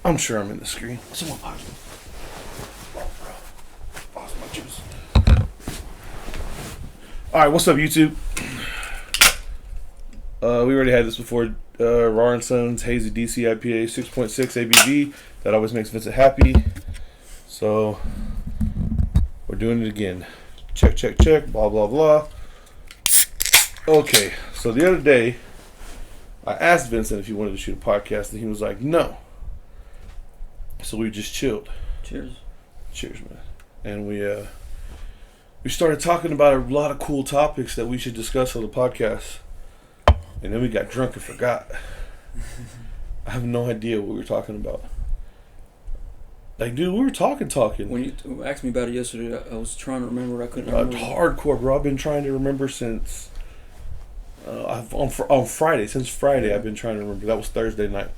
I'm sure I'm in the screen. Someone pause me. Oh, bro. Lost my juice. Alright, what's up, YouTube? We already had this before. Rahr and Sons Hazy DC IPA 6.6 ABV. That always makes Vincent happy. So, we're doing it again. Check, check, check. Blah, blah, blah. Okay, so the other day, I asked Vincent if he wanted to shoot a podcast, and he was like, no. So we just chilled. Cheers. Cheers, man. And we started talking about a lot of cool topics that we should discuss on the podcast. And then we got drunk and forgot. I have no idea what we were talking about. Like, dude, we were talking. When you asked me about it yesterday, I was trying to remember. I couldn't remember. Hardcore, bro. I've been trying to remember since... on Friday. Since Friday, I've been trying to remember. That was Thursday night.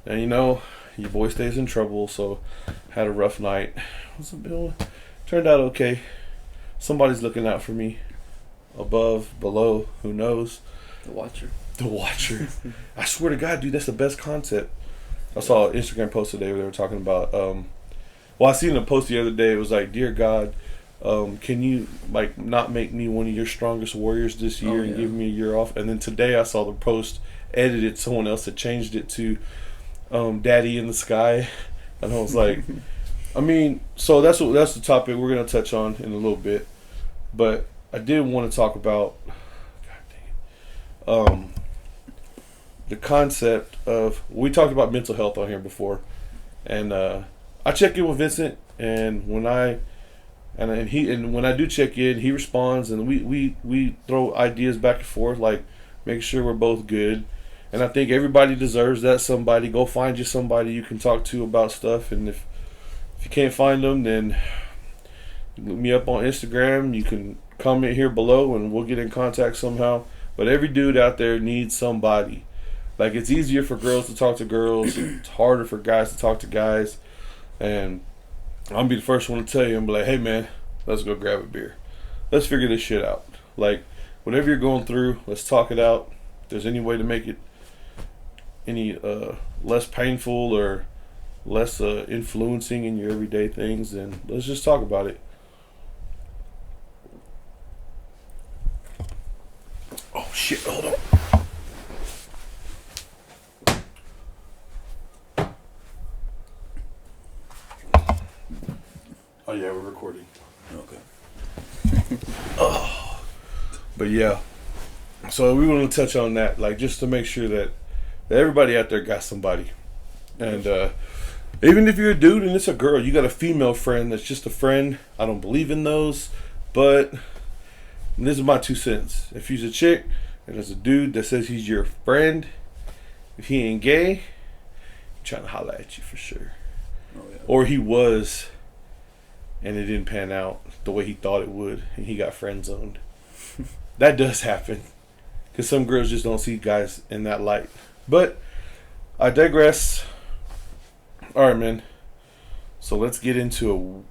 And you know, your boy stays in trouble, so had a rough night. Turned out okay. Somebody's looking out for me. Above, below, who knows? The Watcher. The Watcher. I swear to God, dude, that's the best concept. I saw an Instagram post today where they were talking about, I seen a post the other day. It was like, dear God, can you like not make me one of your strongest warriors this year and give me a year off? And then today I saw the post edited. Someone else had changed it to Daddy in the Sky. And I was like, I mean, so that's the topic we're going to touch on in a little bit. But I did want to talk about the concept of, we talked about mental health on here before, and I check in with Vincent, and when I do check in, he responds, and we throw ideas back and forth, like make sure we're both good. And I think everybody deserves that. Somebody, go find you somebody you can talk to about stuff, and if you can't find them, then look me up on Instagram. You can comment here below and we'll get in contact somehow. But every dude out there needs somebody. Like, it's easier for girls to talk to girls. It's harder for guys to talk to guys. And I'll be the first one to tell you and be like, hey man, let's go grab a beer. Let's figure this shit out. Like, whatever you're going through, let's talk it out. If there's any way to make it any less painful or less influencing in your everyday things, then let's just talk about it. Oh shit, hold on. Oh yeah, we're recording. Okay. But yeah. So we want to touch on that, like, just to make sure that everybody out there got somebody. And even if you're a dude and it's a girl, you got a female friend that's just a friend. I don't believe in those, but this is my 2 cents. If he's a chick and there's a dude that says he's your friend, if he ain't gay, he's trying to holler at you for sure. Oh, yeah. Or he was, and it didn't pan out the way he thought it would, and he got friend zoned. That does happen, because some girls just don't see guys in that light. But I digress. All right, man. So let's get into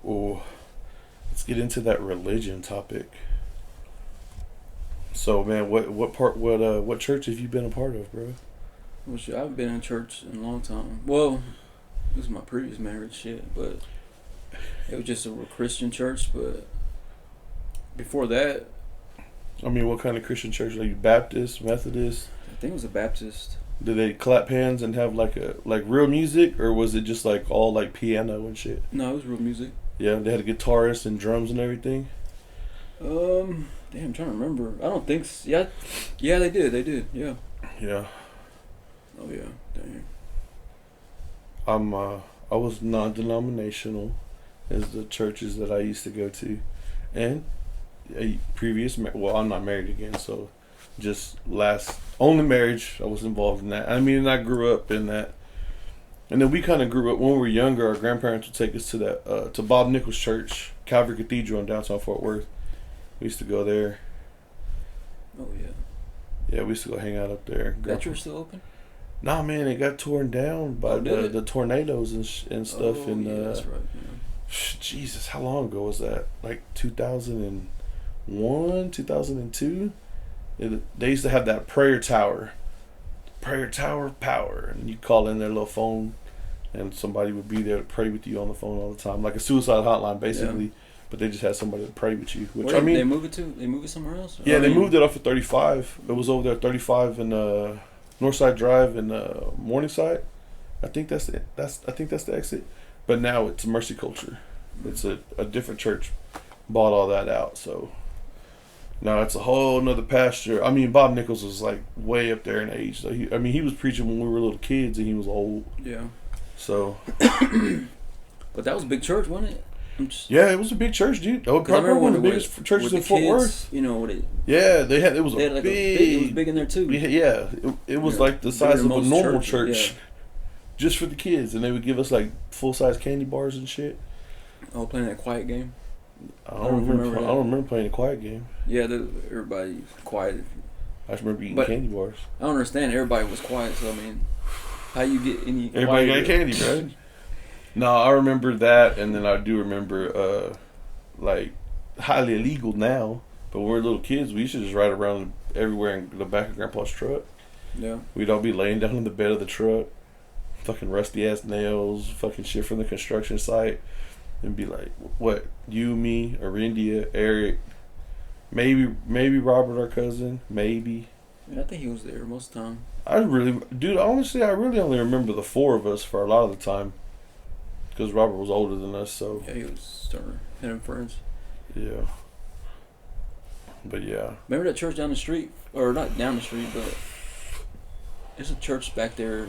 that religion topic. So, man, what church have you been a part of, bro? Well, shit, I've been in church in a long time. Well, it was my previous marriage, shit, but it was just a Christian church. But before that, I mean, what kind of Christian church are you? Baptist, Methodist? I think it was a Baptist. Did they clap hands and have like real music, or was it just like all like piano and shit? No, it was real music. Yeah, they had a guitarist and drums and everything. Damn, I'm trying to remember. I don't think so. Yeah, they did. Yeah. Yeah. Oh yeah, dang. I was non-denominational, as the churches that I used to go to, and a previous. Well, I'm not married again, so just only marriage I was involved in that. I mean, I grew up in that, and then we kind of grew up when we were younger. Our grandparents would take us to that to Bob Nichols Church, Calvary Cathedral in downtown Fort Worth. We used to go there. Oh yeah. Yeah, we used to go hang out up there. That church still open? Nah, man, it got torn down by the tornadoes and stuff. Oh, yeah, that's right. Yeah. Jesus, how long ago was that? Like 2001, 2002? They used to have that prayer tower power, and you call in their little phone and somebody would be there to pray with you on the phone all the time, like a suicide hotline basically. Yeah. But they just had somebody to pray with you. Which, they move it to? They move it somewhere else? Yeah, they moved it off of 35. It was over there at 35 in Northside Drive in Morningside. I think that's it. I think that's the exit. But now it's Mercy Culture. It's a different church bought all that out. So now it's a whole nother pasture. I mean, Bob Nichols was like way up there in age. So he was preaching when we were little kids, and he was old. Yeah. So. But that was a big church, wasn't it? Yeah, it was a big church, dude. That was probably one of the biggest churches in Fort Worth. You know what it? Yeah, it was like big. It was big in there too. Yeah, it was like the size of a normal church, just for the kids, and they would give us like full size candy bars and shit. Oh, playing that quiet game. I don't remember playing a quiet game. Yeah, everybody quiet. I just remember eating candy bars. I don't understand. Everybody was quiet, so I mean, how you get any? Everybody got candy, right? No, I remember that, and then I do remember, like, highly illegal now, but when we were little kids, we used to just ride around everywhere in the back of Grandpa's truck. Yeah. We'd all be laying down in the bed of the truck, fucking rusty-ass nails, fucking shit from the construction site, and be like, what, you, me, Arindia, Eric, maybe Robert, our cousin, maybe. Yeah, I think he was there most of the time. Honestly, I really only remember the four of us for a lot of the time. Because Robert was older than us, so... Yeah, he was starting having friends. Yeah. But yeah. Remember that church down the street? Or not down the street, but... There's a church back there.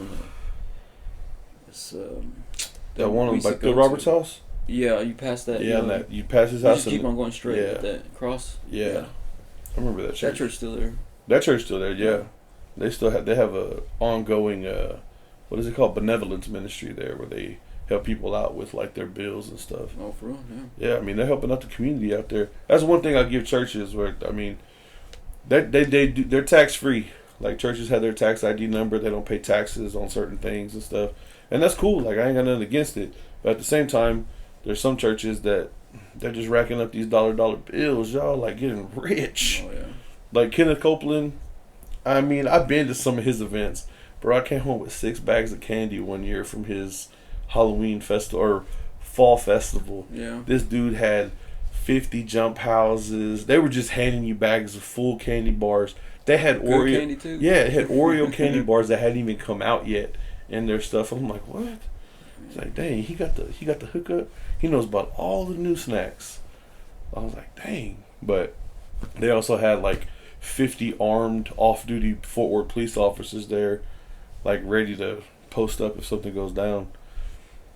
That one by the Robert's house? Yeah, you pass that. Yeah, you pass his house. You just keep on going straight at that cross. Yeah. I remember that church. That church's still there. That church's still there, yeah. They still have a ongoing, what is it called? Benevolence ministry there, where they... help people out with like their bills and stuff. Oh, for real? Yeah. Yeah, I mean they're helping out the community out there. That's one thing I give churches where I mean, they're tax free. Like churches have their tax ID number. They don't pay taxes on certain things and stuff, and that's cool. Like I ain't got nothing against it. But at the same time, there's some churches that they're just racking up these dollar bills, y'all, like getting rich. Oh yeah. Like Kenneth Copeland. I mean, I've been to some of his events, bro. I came home with 6 bags of candy one year from his Halloween festival or fall festival. Yeah. This dude had 50 jump houses. They were just handing you bags of full candy bars. They had good Oreo candy too. Yeah, it had Oreo candy bars that hadn't even come out yet in their stuff. I'm like, what? It's like, dang, he got the hookup. He knows about all the new snacks. I was like, dang. But they also had like 50 armed off-duty Fort Worth police officers there, like ready to post up if something goes down.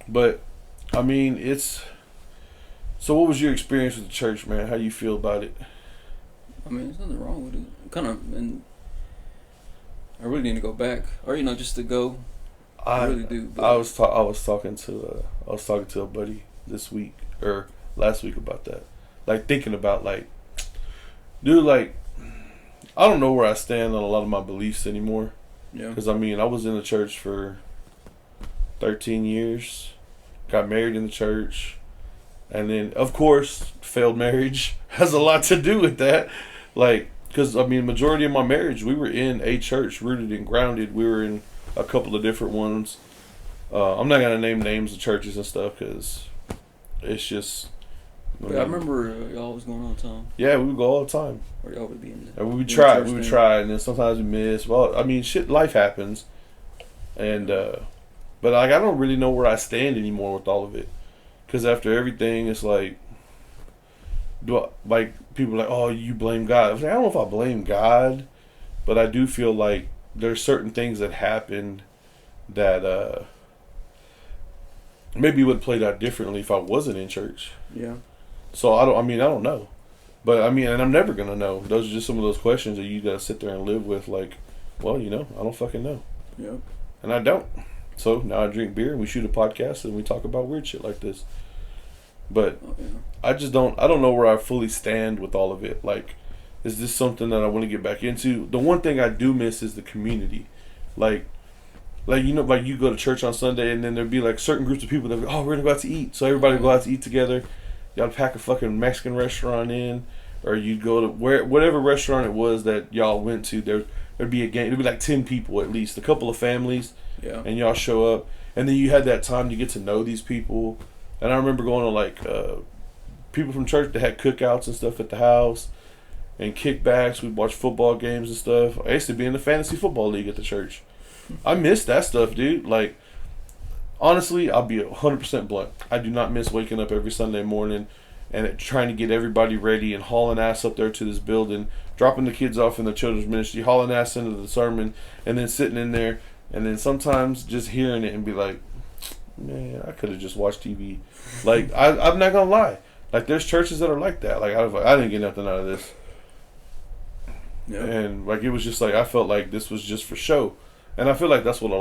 But, I mean, so what was your experience with the church, man? How do you feel about it? I mean, there's nothing wrong with it. And I really need to go back. Or, just to go. I really do. But I was talking to a buddy this week, or last week about that. Like, thinking about, like, dude, like, I don't know where I stand on a lot of my beliefs anymore. Yeah. Because, I mean, I was in the church for 13 years. Got married in the church, and then of course failed marriage has a lot to do with that. Like, because I mean, majority of my marriage we were in a church, rooted and grounded. We were in a couple of different ones. I'm not gonna name names of churches and stuff because it's just. I remember y'all was going all the time. Yeah, we would go all the time. Or y'all would be in. And we would try, and then sometimes we miss. Well, I mean, life happens, and. But like, I don't really know where I stand anymore with all of it, because after everything, it's like, people are like, oh, you blame God. I was like, I don't know if I blame God, but I do feel like there's certain things that happened that maybe would have played out differently if I wasn't in church. Yeah. So I don't know, but I mean, and I'm never gonna know. Those are just some of those questions that you gotta sit there and live with. Like, well, I don't fucking know. Yeah. And I don't. So now I drink beer and we shoot a podcast and we talk about weird shit like this. But I don't know where I fully stand with all of it. Like, is this something that I want to get back into? The one thing I do miss is the community. Like you go to church on Sunday and then there'd be like certain groups of people that go, oh, we're gonna go out to eat. So everybody would go out to eat together. Y'all pack a fucking Mexican restaurant in, or you'd go to whatever restaurant it was that y'all went to. There'd be a gang. There'd be like 10 people at least, a couple of families. Yeah. And y'all show up, and then you had that time to get to know these people. And I remember going to like people from church that had cookouts and stuff at the house and kickbacks. We'd watch football games and stuff. I used to be in the fantasy football league at the church. I miss that stuff, dude. Like, honestly, I'll be 100% blunt. I do not miss waking up every Sunday morning and trying to get everybody ready and hauling ass up there to this building, dropping the kids off in the children's ministry, hauling ass into the sermon, and then sitting in there, and then sometimes just hearing it and be like, man, I could have just watched TV. Like, I'm not gonna lie. Like, there's churches that are like that. Like, I didn't get nothing out of this. Yep. And like, it was just like, I felt like this was just for show. And I feel like that's what a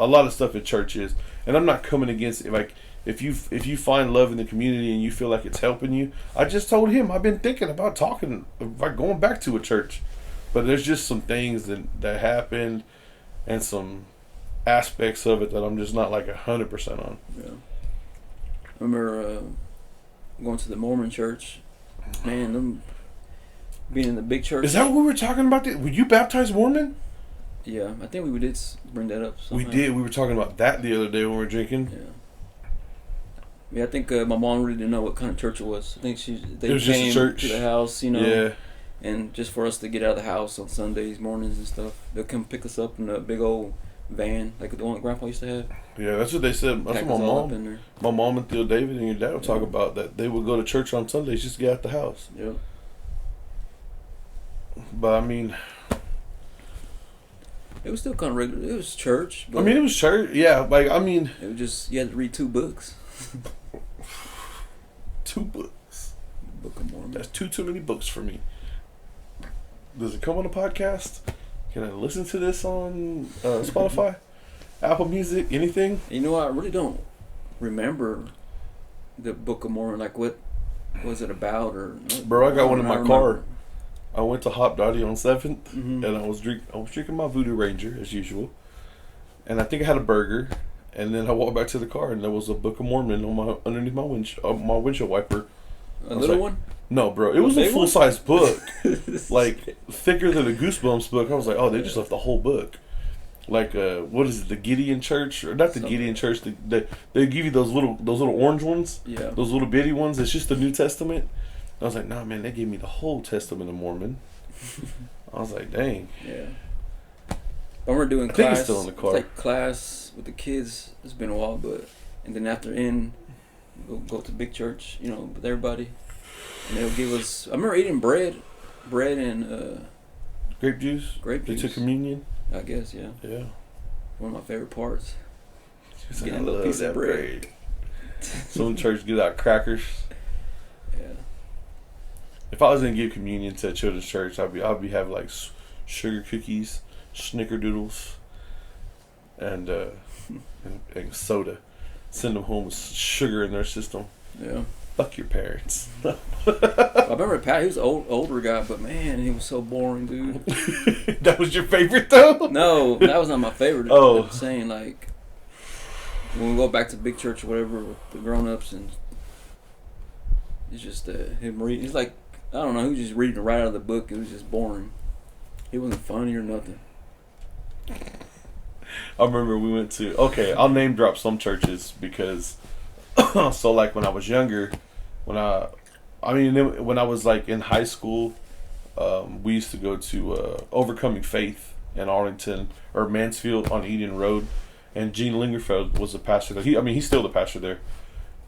lot of stuff at church is. And I'm not coming against it. Like, if you find love in the community and you feel like it's helping you, I just told him I've been thinking about going back to a church. But there's just some things that happened and some aspects of it that I'm just not like 100% on. Yeah. I remember going to the Mormon church. Man, them being in the big church. Is that what we were talking about? Were you baptized Mormon? Yeah, I think we did bring that up somehow. We did. We were talking about that the other day when we were drinking. Yeah. Yeah, I think my mom really didn't know what kind of church it was. I think they was came just a church to the house, you know. Yeah. And just for us to get out of the house on Sundays mornings and stuff, they'll come pick us up in a big old van, like the one that Grandpa used to have. Yeah, that's what they said. That's what my mom and Theo David and your dad would talk about, that they would go to church on Sundays just to get out the house. Yeah. But I mean, it was still kind of regular. It was church. But I mean, it was church. Yeah, like, I mean, it was just, you had to read 2 books. 2 books. Book of Mormon. That's too many books for me. Does it come on a podcast? Can I listen to this on Spotify, Apple Music, anything? You know, I really don't remember the Book of Mormon. Like, what was it about? Or bro, I got one in my car. I went to Hop Dottie on 7th, mm-hmm. and I was drinking my Voodoo Ranger as usual, and I think I had a burger, and then I walked back to the car, and there was a Book of Mormon on underneath my windshield wiper. A little one? No, bro, it was a full size book, like thicker than a Goosebumps book. I was like, oh, they just left the whole book. Like, what is it? The Gideon Church, or not the Gideon Church? They give you those little orange ones. Yeah. Those little bitty ones. It's just the New Testament. I was like, nah, man, they gave me the whole Testament of Mormon. I was like, dang. Yeah. When we're doing class, think it's still in the car. It's like class with the kids. It's been a while, and then after we'll go to big church, you know, with everybody, and they'll give us. I remember eating bread and grape juice. They took communion. I guess, yeah. Yeah. One of my favorite parts. Getting a little piece of bread. Some church get out crackers. Yeah. If I was gonna give communion to a children's church, I'd be having like sugar cookies, snickerdoodles, and soda. Send them home with sugar in their system. Yeah. Fuck your parents. I remember Pat. He was an older guy, but man, he was so boring, dude. That was your favorite though? No, that was not my favorite. Oh. I'm saying, like, when we go back to big church or whatever with the grown-ups, and it's just him reading. He's like, I don't know, he was just reading right out of the book. It was just boring. He wasn't funny or nothing. I remember we went to, I'll name drop some churches because, so like when I was younger, when I was like in high school, we used to go to Overcoming Faith in Arlington or Mansfield on Eden Road, and Gene Lingerfeld was the pastor there. He's still the pastor there.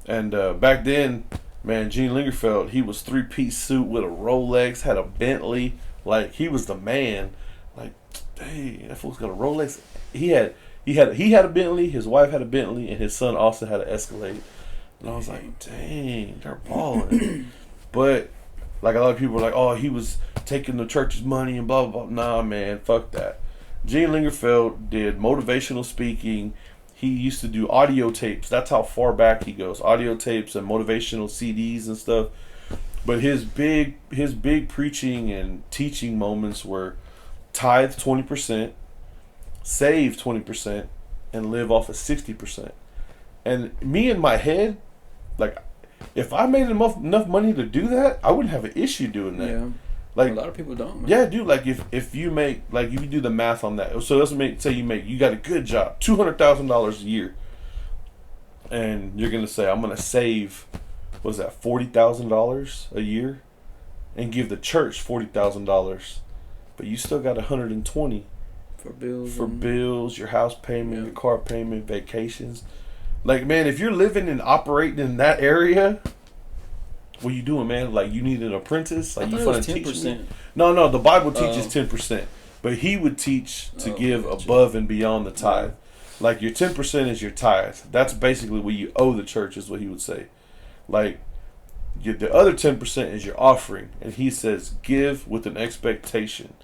And back then, man, Gene Lingerfeld, he was 3-piece suit with a Rolex, had a Bentley, like he was the man. Like, dang, that fool's got a Rolex. He had a Bentley, his wife had a Bentley, and his son also had an Escalade. And I was like, dang, they're balling. But like a lot of people were like, oh, he was taking the church's money and blah blah blah. Nah, man, fuck that. Gene Lingerfeld did motivational speaking. He used to do audio tapes. That's how far back he goes. Audio tapes and motivational CDs and stuff. But his big preaching and teaching moments were tithe 20%, save 20%, and live off of 60%. And me in my head, like, if I made enough money to do that, I wouldn't have an issue doing that. Yeah. Like, a lot of people don't, man. Yeah, dude, like if you make, like if you do the math on that, so let's say you got a good job, $200,000 a year, and you're gonna say, I'm gonna save, what is that, $40,000 a year, and give the church $40,000, but you still got 120 for bills, your house payment, your car payment, vacations. Like, man, if you're living and operating in that area, what you doing, man? Like, you need an apprentice? Like, you want to teach me? No, the Bible teaches 10%. But he would teach to give above and beyond the tithe. Like, your 10% is your tithe. That's basically what you owe the church, is what he would say. Like, the other 10% is your offering. And he says, give with an expectation.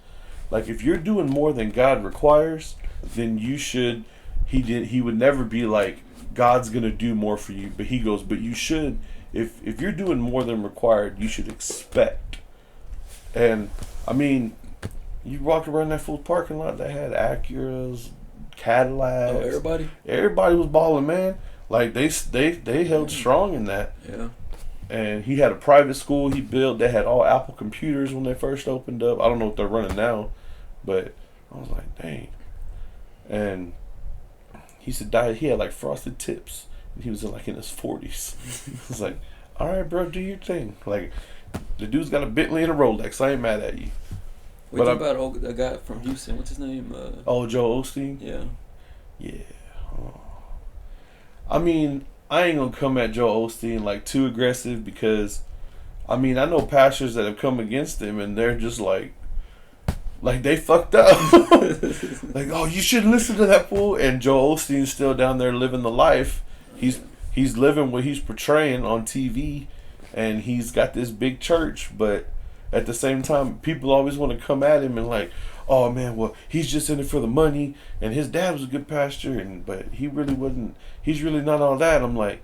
Like, if you're doing more than God requires, then you should. He would never be like, God's going to do more for you. But he goes, but you should. If you're doing more than required, you should expect. And, I mean, you walked around that full parking lot that had Acuras, Cadillacs. Oh, everybody? Everybody was balling, man. Like, they held strong in that. Yeah. And he had a private school he built. They had all Apple computers when they first opened up. I don't know what they're running now. But I was like, dang. And he said he had like frosted tips. And he was in his 40s. He was like, all right, bro, do your thing. Like, the dude's got a Bentley and a Rolex. I ain't mad at you. What about a guy from Houston? What's his name? Joel Osteen? Yeah. Yeah. Oh. I mean, I ain't gonna come at Joel Osteen like too aggressive, because, I mean, I know pastors that have come against him and they're just like they fucked up. Like, oh, you shouldn't listen to that fool. And Joel Osteen's still down there living the life. He's living what he's portraying on TV, and he's got this big church, but at the same time, people always want to come at him and like, oh man, well, he's just in it for the money, and his dad was a good pastor, but he really wasn't. He's really not all that. I'm like,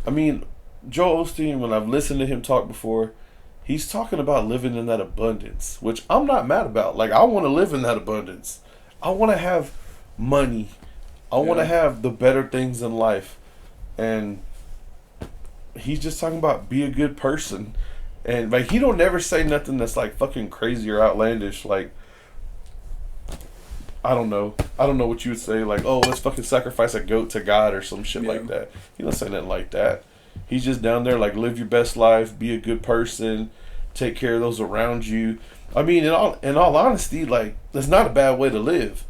I mean, Joel Osteen, when I've listened to him talk before, he's talking about living in that abundance, which I'm not mad about. Like, I want to live in that abundance. I want to have money. I want to have the better things in life. And he's just talking about be a good person. And like, he don't never say nothing that's like fucking crazy or outlandish. Like, I don't know what you would say. Like, oh, let's fucking sacrifice a goat to God or some shit like that. He don't say nothing like that. He's just down there like, live your best life, be a good person, take care of those around you. I mean, in all honesty, like, that's not a bad way to live.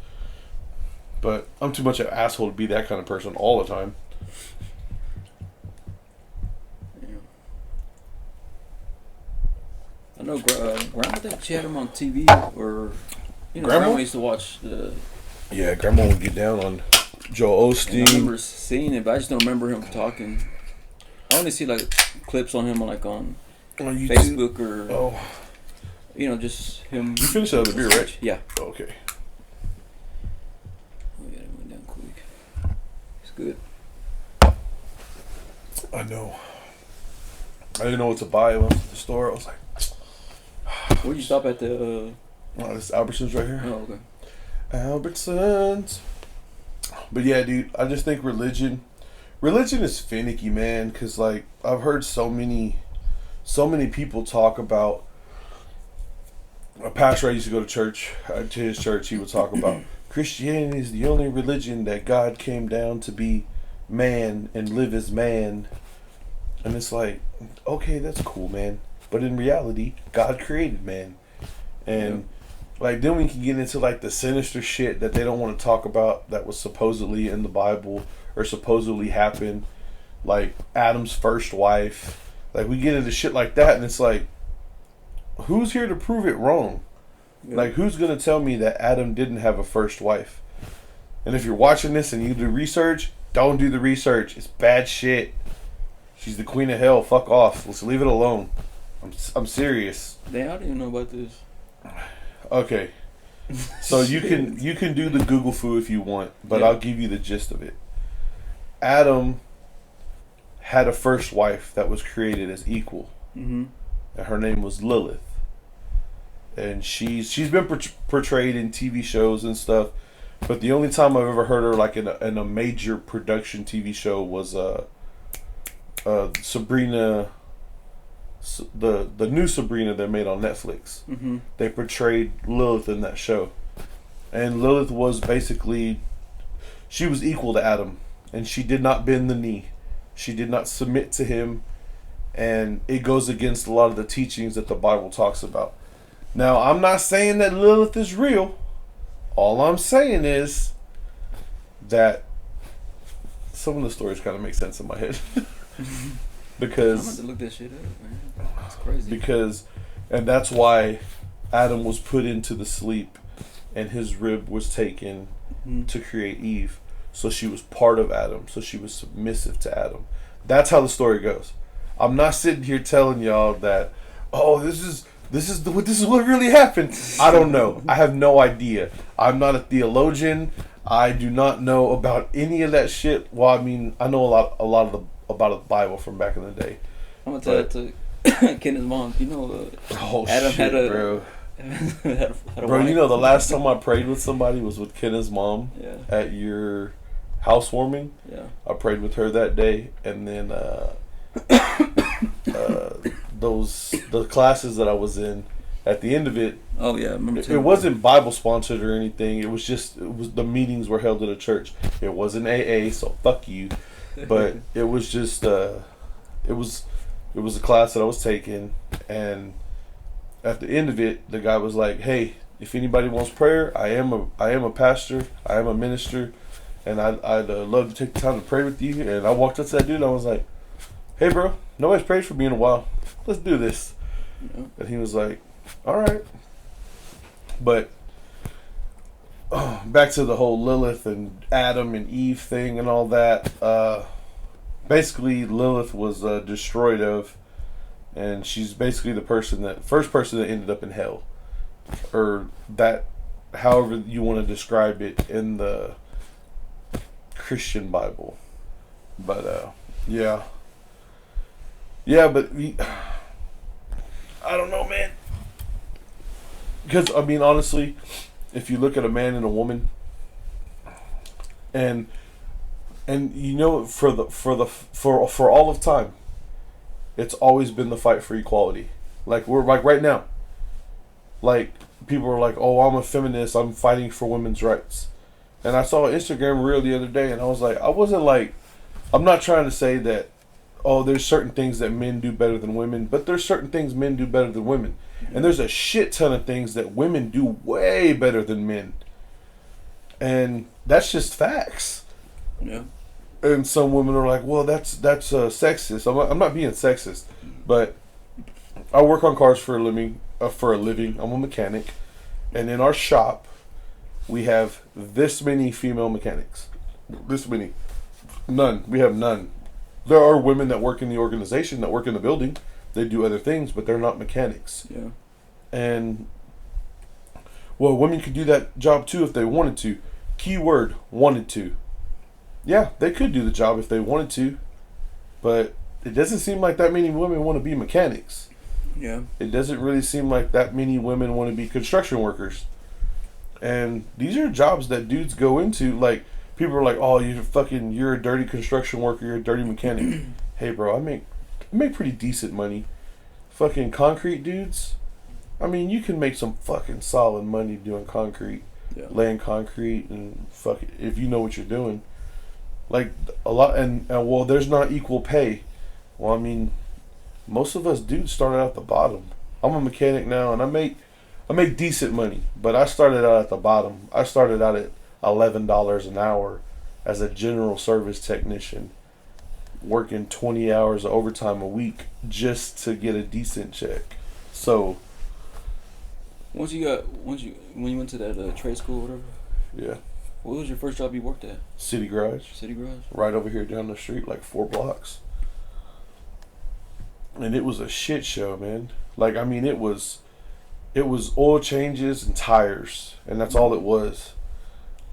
But I'm too much of an asshole to be that kind of person all the time. I know Grandma, I think she had him on TV, or, Grandma used to watch the... Yeah, Grandma would get down on Joel Osteen. I remember seeing it, but I just don't remember him talking. I only see, like, clips on him, like, on Facebook or... Oh. Just him... You finished the other beer, right? Yeah. Okay. We got it went down quick. It's good. I know. I didn't know what to buy. I went to the store. I was like... Where'd you stop at the... this Albertsons right here. Oh, okay. Albertsons. But yeah, dude, I just think religion is finicky, man, because, like, I've heard so many people talk about... A pastor I used to go to church, to his church, he would talk about Christianity is the only religion that God came down to be man and live as man. And it's like, okay, that's cool, man. But in reality, God created man. And like, then we can get into like the sinister shit that they don't want to talk about that was supposedly in the Bible or supposedly happened. Like Adam's first wife. Like, we get into shit like that, and it's like, who's here to prove it wrong? Yeah. Like, who's going to tell me that Adam didn't have a first wife? And if you're watching this and you do research, don't do the research. It's bad shit. She's the queen of hell. Fuck off. Let's leave it alone. I'm serious. I don't even know about this. Okay. So you can do the Google foo if you want, but I'll give you the gist of it. Adam had a first wife that was created as equal. Mm-hmm. And her name was Lilith. And she's been portrayed in TV shows and stuff, but the only time I've ever heard her like in a major production TV show was Sabrina, the new Sabrina they made on Netflix. Mm-hmm. They portrayed Lilith in that show, and Lilith was basically, she was equal to Adam, and she did not bend the knee. She did not submit to him, and it goes against a lot of the teachings that the Bible talks about. Now, I'm not saying that Lilith is real. All I'm saying is that some of the stories kind of make sense in my head. Because I'm about to look that shit up, man. That's crazy. And that's why Adam was put into the sleep, and his rib was taken to create Eve. So she was part of Adam. So she was submissive to Adam. That's how the story goes. I'm not sitting here telling y'all that, oh, this is what really happened. I don't know. I have no idea. I'm not a theologian. I do not know about any of that shit. Well, I mean, I know about the Bible from back in the day. I'm gonna tell it to Kenneth's mom. You know, Adam shit, bro. Bro, you know the last time I prayed with somebody was with Kenneth's mom at your housewarming. Yeah, I prayed with her that day, and then the classes that I was in, at the end of it. Oh yeah, I remember it wasn't Bible sponsored or anything. It was the meetings were held at a church. It wasn't AA, so fuck you. But it was just it was a class that I was taking, and at the end of it, the guy was like, "Hey, if anybody wants prayer, I am a pastor, I am a minister, and I'd love to take the time to pray with you." And I walked up to that dude, and I was like, "Hey, bro, nobody's prayed for me in a while. Let's do this." Yeah. And he was like, "All right." But back to the whole Lilith and Adam and Eve thing and all that. Basically, Lilith was destroyed of, and she's basically the first person that ended up in hell, or that, however you want to describe it in the Christian Bible. But yeah, but I don't know, man. Because I mean, honestly, if you look at a man and a woman, and you know, for all of time, it's always been the fight for equality. Like we're like right now. Like people are like, "Oh, I'm a feminist. I'm fighting for women's rights." And I saw an Instagram reel the other day, and I was like, I'm not trying to say that, oh, there's certain things that men do better than women, but there's certain things men do better than women. And there's a shit ton of things that women do way better than men. And that's just facts. Yeah. And some women are like, well, that's sexist. I'm not being sexist, but I work on cars for a living. I'm a mechanic, and in our shop, we have this many female mechanics. This many. None. We have none. There are women that work in the organization, that work in the building. They do other things, but they're not mechanics. Yeah. And, well, women could do that job too if they wanted to. Keyword, wanted to. Yeah, they could do the job if they wanted to, but it doesn't seem like that many women want to be mechanics. Yeah. It doesn't really seem like that many women want to be construction workers. And these are jobs that dudes go into. Like, people are like, oh, you're a dirty construction worker, you're a dirty mechanic. Hey, bro, I make pretty decent money. Fucking concrete dudes, I mean, you can make some fucking solid money doing concrete. Yeah. Laying concrete and fucking, if you know what you're doing. Like, a lot, and well, there's not equal pay. Well, I mean, most of us dudes started out at the bottom. I'm a mechanic now, and I make decent money, but I started out at the bottom. I started out at $11 an hour as a general service technician, working 20 hours of overtime a week just to get a decent check. So when you went to that trade school or whatever, yeah, what was your first job you worked at? City Garage. Right over here down the street, like 4 blocks. And it was a shit show, man. Like, I mean, it was oil changes and tires, and that's all it was.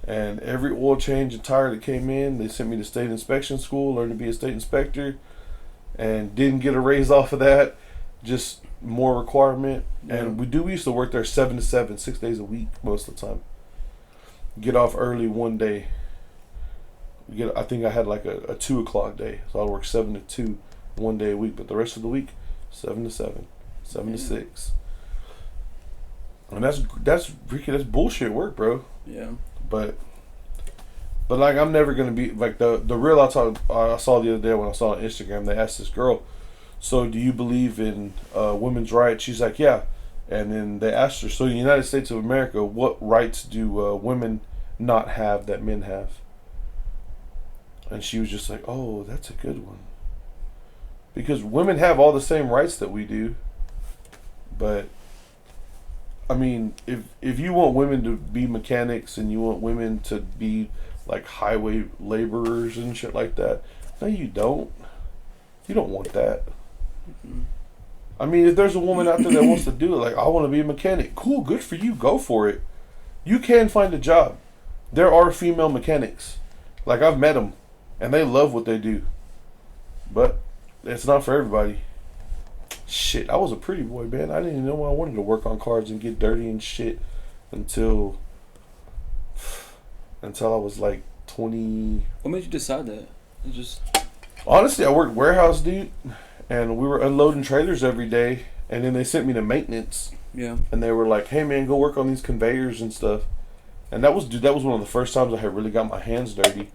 And every oil change and tire that came in, they sent me to state inspection school, learned to be a state inspector, and didn't get a raise off of that, just more requirement. Yeah. And we used to work there 7 to 7, 6 days a week most of the time. Get off early one day. I think I had like a 2 o'clock day, so I work 7 to 2 one day a week, but the rest of the week 7 to 7, 7 to 6. And that's bullshit work, bro. Yeah. But But like, I'm never gonna be like the reel I saw the other day when I saw on Instagram. They asked this girl, "So do you believe in women's rights?" She's like, "Yeah." And then they asked her, "So in the United States of America, what rights do women not have that men have?" And she was just like, "Oh, that's a good one." Because women have all the same rights that we do, but I mean, if you want women to be mechanics and you want women to be like highway laborers and shit like that, no, you don't. You don't want that. Mm-hmm. I mean, if there's a woman out there that wants to do it, like, I want to be a mechanic, cool, good for you, go for it. You can find a job. There are female mechanics. Like, I've met them, and they love what they do. But it's not for everybody. Shit, I was a pretty boy, man. I didn't even know I wanted to work on cars and get dirty and shit until I was like 20. What made you decide that? It just Honestly, I worked warehouse, dude, and we were unloading trailers every day. And then they sent me to maintenance, yeah. and they were like, "Hey, man, go work on these conveyors and stuff." And that was one of the first times I had really got my hands dirty.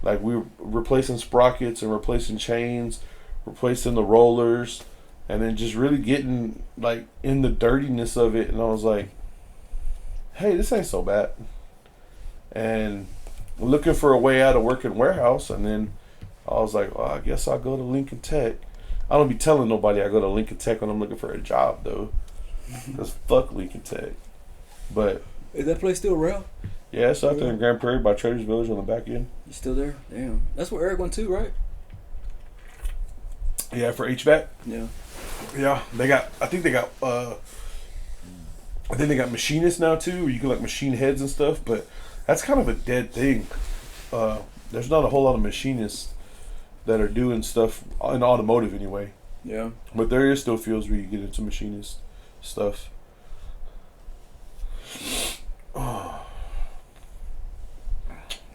Like, we were replacing sprockets and replacing chains, replacing the rollers, and then just really getting like in the dirtiness of it. And I was like, "Hey, this ain't so bad." And looking for a way out of working warehouse, and then I was like, "Well, I guess I'll go to Lincoln Tech." I don't be telling nobody I go to Lincoln Tech when I'm looking for a job, though. Because fuck Lincoln Tech. But is that place still around? yeah, it's out there in Grand Prairie by Traders Village on the back end. You still there? Damn. That's where Eric went too, right? Yeah, for HVAC. Yeah. Yeah, I think they got machinists now too, where you can like machine heads and stuff. But that's kind of a dead thing. There's not a whole lot of machinists that are doing stuff in automotive anyway. Yeah. But there is still fields where you get into machinist stuff.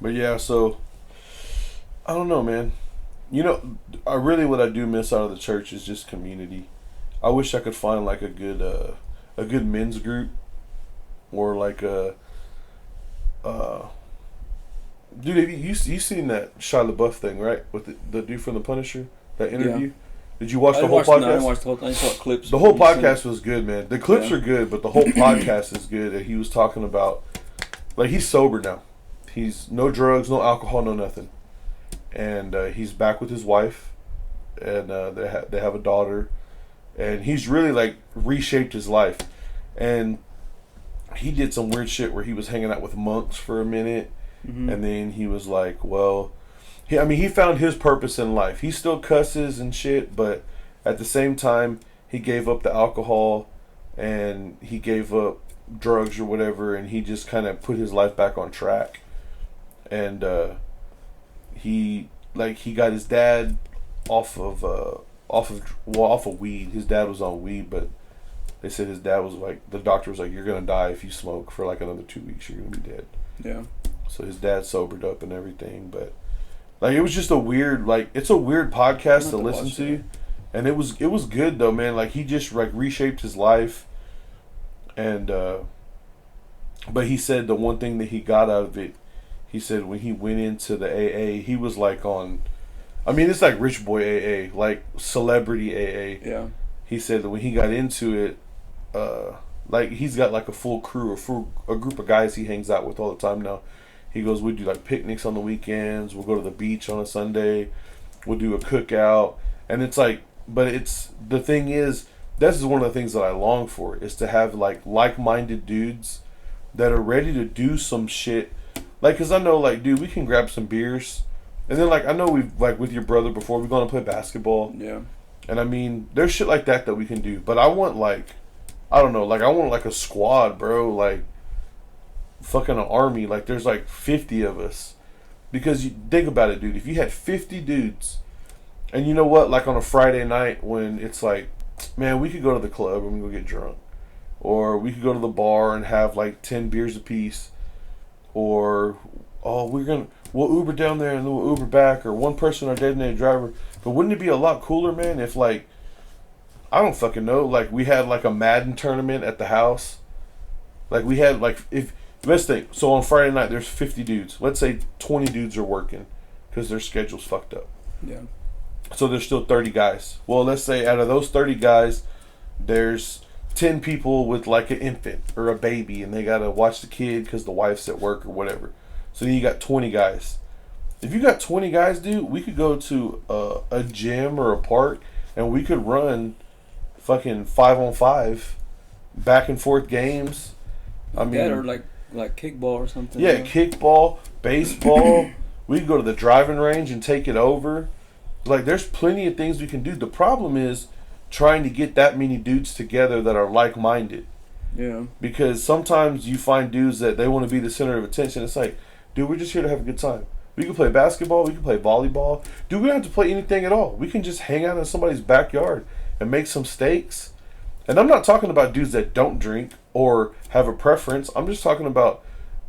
But yeah, so I don't know, man. You know, what I do miss out of the church is just community. I wish I could find like a good men's group, or like a dude. Have you seen that Shia LaBeouf thing, right? With the dude from The Punisher, that interview. Yeah. Did you watch the whole podcast? No, I didn't watch the whole thing. I saw clips. The whole podcast was good, man. The clips are good, but the whole podcast is good. And he was talking about, like, he's sober now. He's no drugs, no alcohol, no nothing. And he's back with his wife, and they have a daughter. And he's really, like, reshaped his life. And he did some weird shit where he was hanging out with monks for a minute. Mm-hmm. And then he was like, well... he found his purpose in life. He still cusses and shit, but at the same time, he gave up the alcohol and he gave up drugs or whatever, and he just kind of put his life back on track. And he got his dad off of weed. His dad was on weed, but they said his dad was like, the doctor was like, "You're gonna die if you smoke for like another 2 weeks. You're gonna be dead." Yeah. So his dad sobered up and everything, but. Like, it was just a weird, like, it's a weird podcast to listen to. And it was good, though, man. Like, he just, like, reshaped his life. And, but he said the one thing that he got out of it, he said when he went into the AA, he was, like, it's like rich boy AA, like, celebrity AA. Yeah. He said that when he got into it, like, he's got, like, a full crew, a group of guys he hangs out with all the time now. He goes, we do like picnics on the weekends. We'll go to the beach on a Sunday. We'll do a cookout. And it's like, but it's, the thing is, this is one of the things that I long for, is to have like like-minded dudes that are ready to do some shit. Like, cause I know, like, dude, we can grab some beers. And then, like, I know we've, like, with your brother before, we're going to play basketball. Yeah. And I mean, there's shit like that we can do. But I want, like, I don't know, like, I want like a squad, bro. Like, fucking an army. Like, there's like 50 of us, because you think about it, dude, if you had 50 dudes, and you know what, like on a Friday night when it's like, man, we could go to the club and we go get drunk, or we could go to the bar and have like 10 beers apiece, or we'll Uber down there and then we'll Uber back, or one person our designated driver. But wouldn't it be a lot cooler, man, if, like, I don't fucking know, like, we had like a Madden tournament at the house. Like, we had, like, if Let's think. So on Friday night, there's 50 dudes. Let's say 20 dudes are working because their schedule's fucked up. Yeah. So there's still 30 guys. Well, let's say out of those 30 guys, there's 10 people with like an infant or a baby, and they gotta watch the kid because the wife's at work or whatever. So then you got 20 guys. If you got 20 guys, dude, we could go to a gym or a park, and we could run fucking 5-on-5 back and forth games. I mean, that or like kickball or something. Yeah, kickball, baseball. We could go to the driving range and take it over. Like, there's plenty of things we can do. The problem is trying to get that many dudes together that are like-minded. Yeah. Because sometimes you find dudes that they want to be the center of attention. It's like, dude, we're just here to have a good time. We can play basketball. We can play volleyball. Dude, we don't have to play anything at all. We can just hang out in somebody's backyard and make some steaks. And I'm not talking about dudes that don't drink or have a preference. I'm just talking about,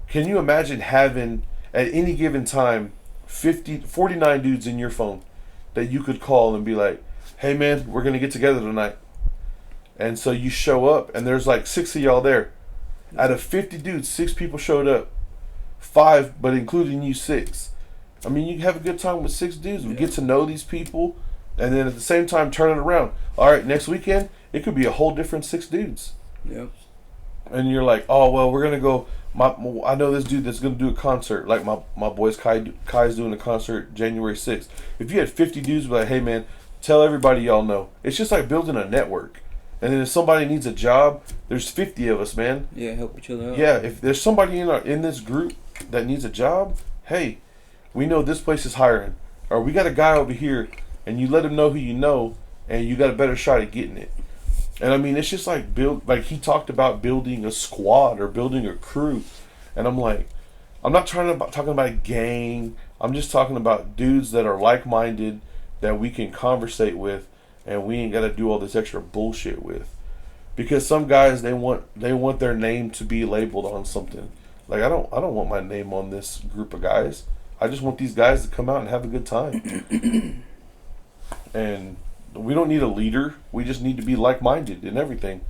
can you imagine having, at any given time, 49 dudes in your phone that you could call and be like, hey man, we're going to get together tonight. And so you show up and there's like 6 of y'all there. Out of 50 dudes, 6 people showed up. 5, but including you, 6. I mean, you have a good time with 6 dudes. We get to know these people, and then at the same time turn it around. All right, next weekend, it could be a whole different 6 dudes. Yep. And you're like, oh, well, we're going to go. I know this dude that's going to do a concert. Like my boys, Kai's doing a concert January 6th. If you had 50 dudes, be like, hey, man, tell everybody y'all know. It's just like building a network. And then if somebody needs a job, there's 50 of us, man. Yeah, help each other out. Yeah, if there's somebody in this group that needs a job, hey, we know this place is hiring. Or we got a guy over here, and you let him know who you know, and you got a better shot at getting it. And I mean, it's just like like he talked about building a squad or building a crew. And I'm like, I'm not talking about a gang. I'm just talking about dudes that are like-minded that we can conversate with, and we ain't got to do all this extra bullshit with. Because some guys, they want their name to be labeled on something. Like, I don't want my name on this group of guys. I just want these guys to come out and have a good time. And we don't need a leader. We just need to be like-minded in everything.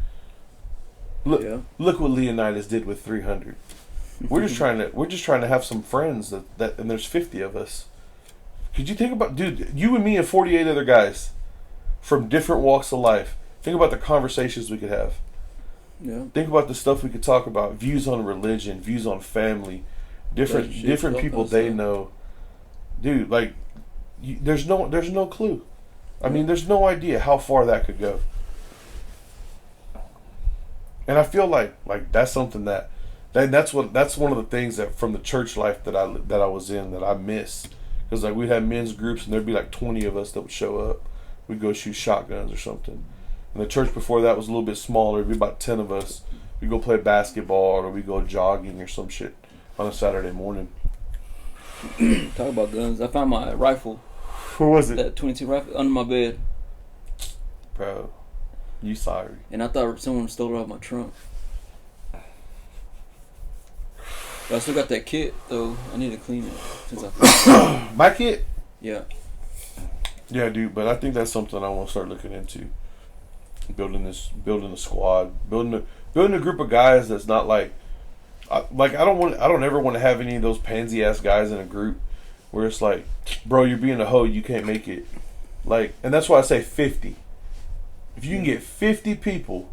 Look what Leonidas did with 300. We're just trying to have some friends that and there's 50 of us. Could you think about, dude, you and me and 48 other guys from different walks of life. Think about the conversations we could have. Yeah. Think about the stuff we could talk about. Views on religion, views on family, different people they know. Dude, like, there's no clue. I mean, there's no idea how far that could go. And I feel like that's something that's one of the things that from the church life that I was in that I miss. Because like we'd have men's groups and there'd be like 20 of us that would show up. We'd go shoot shotguns or something. And the church before that was a little bit smaller. It'd be about 10 of us. We'd go play basketball or we'd go jogging or some shit on a Saturday morning. Talk about guns. I found my rifle. What was it? That 22 rifle under my bed. Bro, you sorry. And I thought someone stole it off my trunk. But I still got that kit, though. I need to clean it since I My kit? Yeah. Yeah, dude, but I think that's something I want to start looking into. Building a squad, building a group of guys that's not like I don't ever want to have any of those pansy ass guys in a group where it's like, bro, you're being a hoe, you can't make it. Like, and that's why I say 50. If you can get 50 people,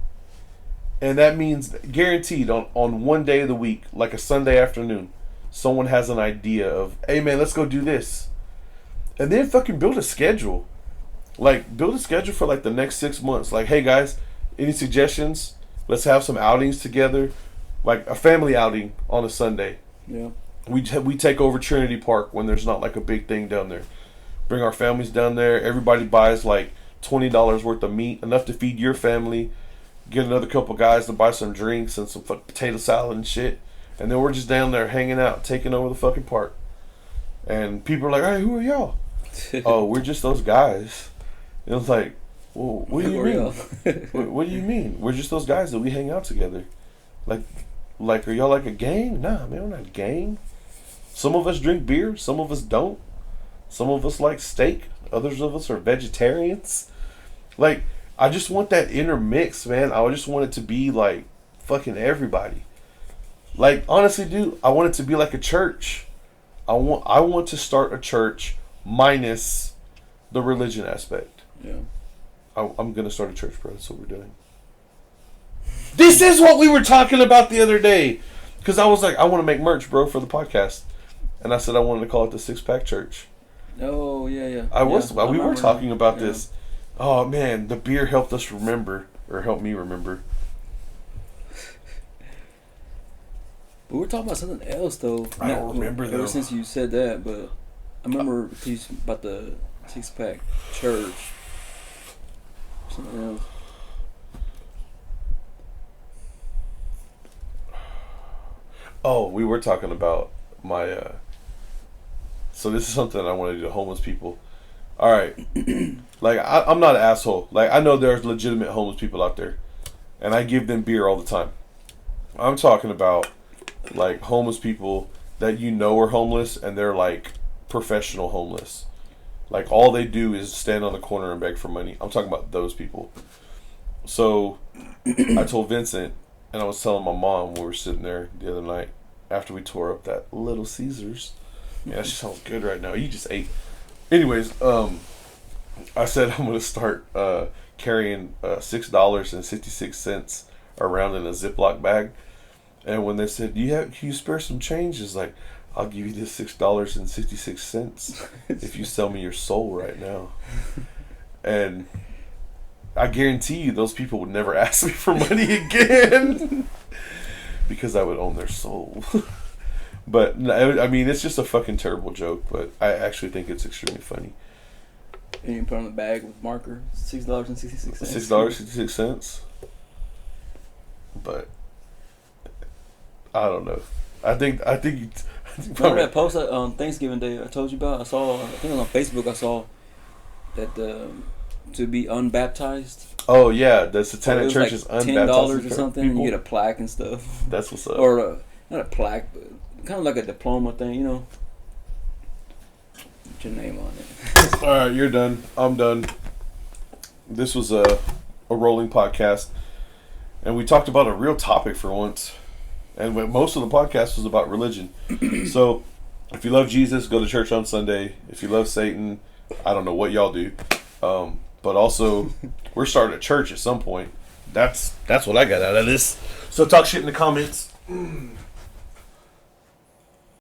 and that means guaranteed on one day of the week, like a Sunday afternoon, someone has an idea of, hey man, let's go do this. And then fucking build a schedule. Like, build a schedule for like the next 6 months. Like, hey guys, any suggestions? Let's have some outings together. Like a family outing on a Sunday. Yeah. We take over Trinity Park when there's not like a big thing down there. Bring our families down there. Everybody buys like $20 worth of meat, enough to feed your family. Get another couple guys to buy some drinks and some potato salad and shit. And then we're just down there hanging out, taking over the fucking park. And people are like, hey, who are y'all? Oh, we're just those guys. And it's like, well, what do you mean? What do you mean? We're just those guys that we hang out together. Like, are y'all like a gang? Nah, man, we're not a gang. Some of us drink beer, some of us don't. Some of us like steak, others of us are vegetarians. Like, I just want that intermix, man. I just want it to be like fucking everybody. Like, honestly, dude, I want it to be like a church. I want to start a church minus the religion aspect. Yeah. I'm going to start a church, bro. That's what we're doing. This is what we were talking about the other day. Because I was like, I want to make merch, bro, for the podcast. And I said I wanted to call it the SixPac Church. Oh, yeah. We were talking about this. Oh, man, the beer helped us remember. Or helped me remember. We were talking about something else, though. I don't remember, though. Ever since you said that, but I remember teaching about the SixPac Church. Something else. Oh, we were talking about my... so this is something I want to do to homeless people. All right. Like, I'm not an asshole. Like, I know there's legitimate homeless people out there. And I give them beer all the time. I'm talking about, like, homeless people that you know are homeless and they're, like, professional homeless. Like, all they do is stand on the corner and beg for money. I'm talking about those people. So, I told Vincent, and I was telling my mom when we were sitting there the other night after we tore up that Little Caesars. Yeah, that just sounds good right now. You just ate. Anyways, I said I'm going to start carrying $6.66 around in a Ziploc bag. And when they said, can you spare some change? It's like, I'll give you this $6.66 if you sell me your soul right now. And I guarantee you those people would never ask me for money again. Because I would own their soul. But, I mean, it's just a fucking terrible joke, but I actually think it's extremely funny. And you put on the bag with marker, $6.66. $6.66. But I don't know. I think remember that post on Thanksgiving Day I told you about? I think it was on Facebook. I saw that to be unbaptized. Oh yeah, the Satanic Church is unbaptized. $10 or something. And you get a plaque and stuff. That's what's up. Or not a plaque, but kind of like a diploma thing, you know. Put your name on it. All right, you're done. I'm done. This was a rolling podcast, and we talked about a real topic for once. And most of the podcast was about religion. So, if you love Jesus, go to church on Sunday. If you love Satan, I don't know what y'all do. But also, we're starting a church at some point. That's what I got out of this. So talk shit in the comments.